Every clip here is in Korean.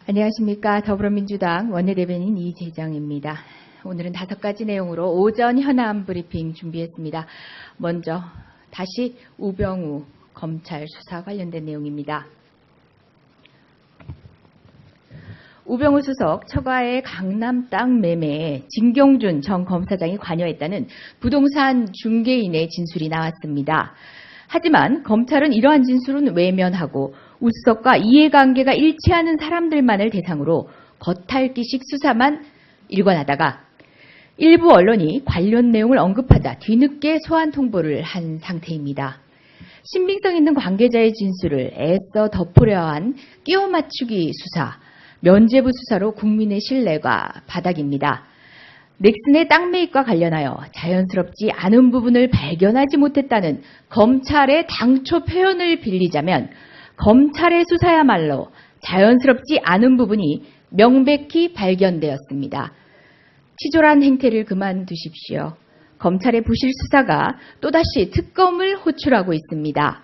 안녕하십니까. 더불어민주당 원내대변인 이재정입니다. 오늘은 5가지 내용으로 오전 현안 브리핑 준비했습니다. 먼저 다시 우병우 검찰 수사 관련된 내용입니다. 우병우 수석 처가의 강남 땅 매매에 진경준 전 검사장이 관여했다는 부동산 중개인의 진술이 나왔습니다. 하지만 검찰은 이러한 진술은 외면하고 우 수석과 이해관계가 일치하는 사람들만을 대상으로 겉핥기식 수사만 일관하다가 일부 언론이 관련 내용을 언급하자 뒤늦게 소환 통보를 한 상태입니다. 신빙성 있는 관계자의 진술을 애써 덮으려 한 끼워 맞추기 수사, 면죄부 수사로 국민의 신뢰가 바닥입니다. 넥슨의 땅 매입과 관련하여 자연스럽지 않은 부분을 발견하지 못했다는 검찰의 당초 표현을 빌리자면 검찰의 수사야말로 자연스럽지 않은 부분이 명백히 발견되었습니다. 치졸한 행태를 그만두십시오. 검찰의 부실 수사가 또다시 특검을 호출하고 있습니다.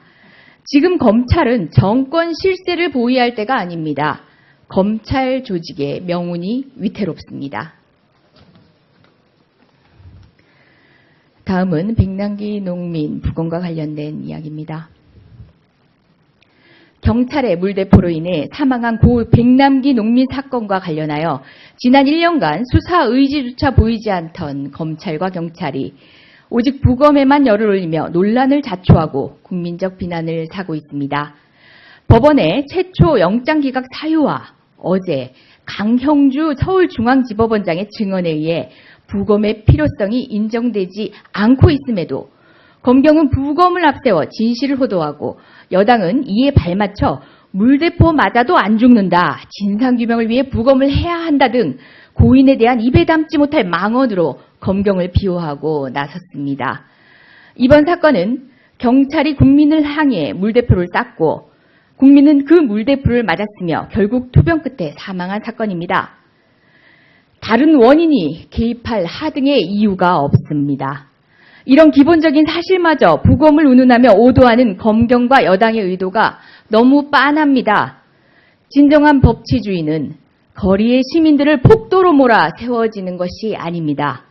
지금 검찰은 정권 실세를 보위할 때가 아닙니다. 검찰 조직의 명운이 위태롭습니다. 다음은 백남기 농민 부검과 관련된 이야기입니다. 경찰의 물대포로 인해 사망한 고 백남기 농민 사건과 관련하여 지난 1년간 수사 의지조차 보이지 않던 검찰과 경찰이 오직 부검에만 열을 올리며 논란을 자초하고 국민적 비난을 사고 있습니다. 법원의 최초 영장기각 사유와 어제 강형주 서울중앙지법원장의 증언에 의해 부검의 필요성이 인정되지 않고 있음에도 검경은 부검을 앞세워 진실을 호도하고 여당은 이에 발맞춰 물대포 맞아도 안 죽는다, 진상규명을 위해 부검을 해야 한다 등 고인에 대한 입에 담지 못할 망언으로 검경을 비호하고 나섰습니다. 이번 사건은 경찰이 국민을 향해 물대포를 쐈고 국민은 그 물대포를 맞았으며 결국 투병 끝에 사망한 사건입니다. 다른 원인이 개입할 하등의 이유가 없습니다. 이런 기본적인 사실마저 부검을 운운하며 오도하는 검경과 여당의 의도가 너무 빤합니다. 진정한 법치주의는 거리의 시민들을 폭도로 몰아 세워지는 것이 아닙니다.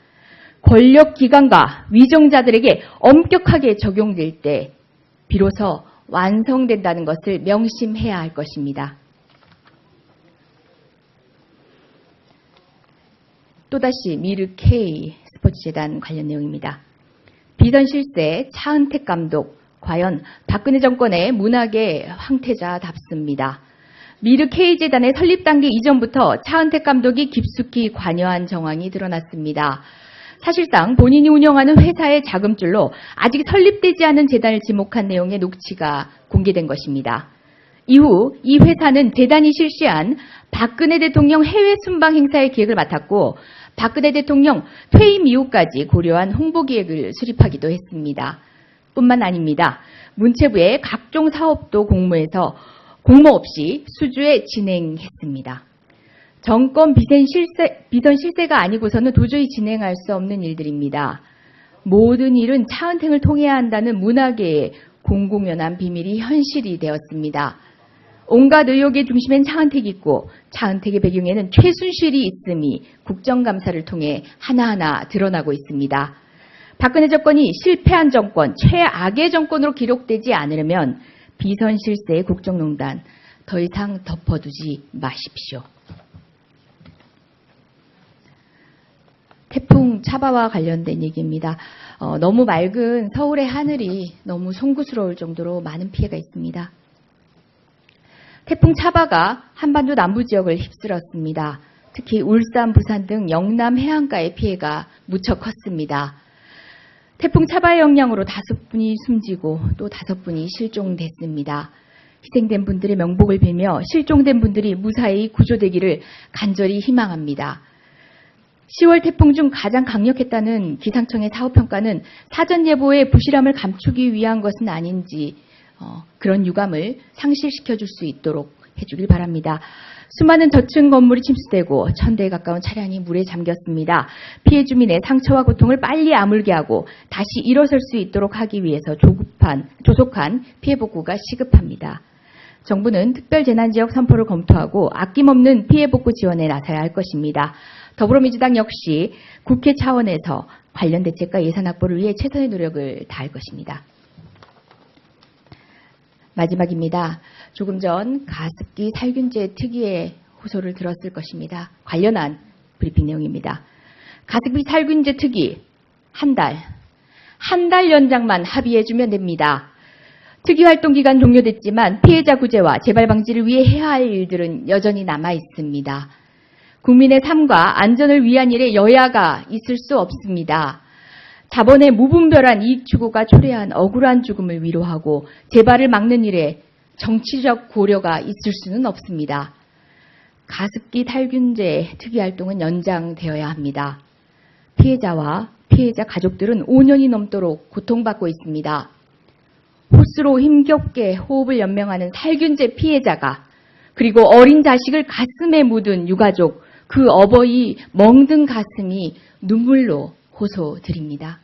권력기관과 위정자들에게 엄격하게 적용될 때 비로소 완성된다는 것을 명심해야 할 것입니다. 또다시 미르 K 스포츠재단 관련 내용입니다. 비선 실세 차은택 감독, 과연 박근혜 정권의 문학의 황태자답습니다. 미르 K재단의 설립 단계 이전부터 차은택 감독이 깊숙이 관여한 정황이 드러났습니다. 사실상 본인이 운영하는 회사의 자금줄로 아직 설립되지 않은 재단을 지목한 내용의 녹취가 공개된 것입니다. 이후 이 회사는 재단이 실시한 박근혜 대통령 해외 순방 행사의 기획을 맡았고 박근혜 대통령 퇴임 이후까지 고려한 홍보기획을 수립하기도 했습니다. 뿐만 아닙니다. 문체부의 각종 사업도 공모 없이 수주에 진행했습니다. 정권 비선 실세가 아니고서는 도저히 진행할 수 없는 일들입니다. 모든 일은 차은택을 통해야 한다는 문화계의 공공연한 비밀이 현실이 되었습니다. 온갖 의혹의 중심엔 차은택이 있고 차은택의 배경에는 최순실이 있음이 국정감사를 통해 하나하나 드러나고 있습니다. 박근혜 정권이 실패한 정권, 최악의 정권으로 기록되지 않으려면 비선 실세의 국정농단 더 이상 덮어두지 마십시오. 태풍 차바와 관련된 얘기입니다. 너무 맑은 서울의 하늘이 너무 송구스러울 정도로 많은 피해가 있습니다. 태풍 차바가 한반도 남부 지역을 휩쓸었습니다. 특히 울산, 부산 등 영남 해안가의 피해가 무척 컸습니다. 태풍 차바의 영향으로 5분이 숨지고 또 5분이 실종됐습니다. 희생된 분들의 명복을 빌며 실종된 분들이 무사히 구조되기를 간절히 희망합니다. 10월 태풍 중 가장 강력했다는 기상청의 사후평가는 사전 예보의 부실함을 감추기 위한 것은 아닌지 그런 유감을 상실시켜줄 수 있도록 해주길 바랍니다. 수많은 저층 건물이 침수되고 1000대에 가까운 차량이 물에 잠겼습니다. 피해 주민의 상처와 고통을 빨리 아물게 하고 다시 일어설 수 있도록 하기 위해서 조속한 피해 복구가 시급합니다. 정부는 특별재난지역 선포를 검토하고 아낌없는 피해복구 지원에 나서야 할 것입니다. 더불어민주당 역시 국회 차원에서 관련 대책과 예산 확보를 위해 최선의 노력을 다할 것입니다. 마지막입니다. 조금 전 가습기 살균제 특위의 호소를 들었을 것입니다. 관련한 브리핑 내용입니다. 가습기 살균제 특위 한 달 연장만 합의해주면 됩니다. 특위 활동 기간 종료됐지만 피해자 구제와 재발 방지를 위해 해야 할 일들은 여전히 남아 있습니다. 국민의 삶과 안전을 위한 일에 여야가 있을 수 없습니다. 자본의 무분별한 이익 추구가 초래한 억울한 죽음을 위로하고 재발을 막는 일에 정치적 고려가 있을 수는 없습니다. 가습기 살균제 특위 활동은 연장되어야 합니다. 피해자와 피해자 가족들은 5년이 넘도록 고통받고 있습니다. 호스로 힘겹게 호흡을 연명하는 살균제 피해자가 그리고 어린 자식을 가슴에 묻은 유가족 그 어버이 멍든 가슴이 눈물로 호소드립니다.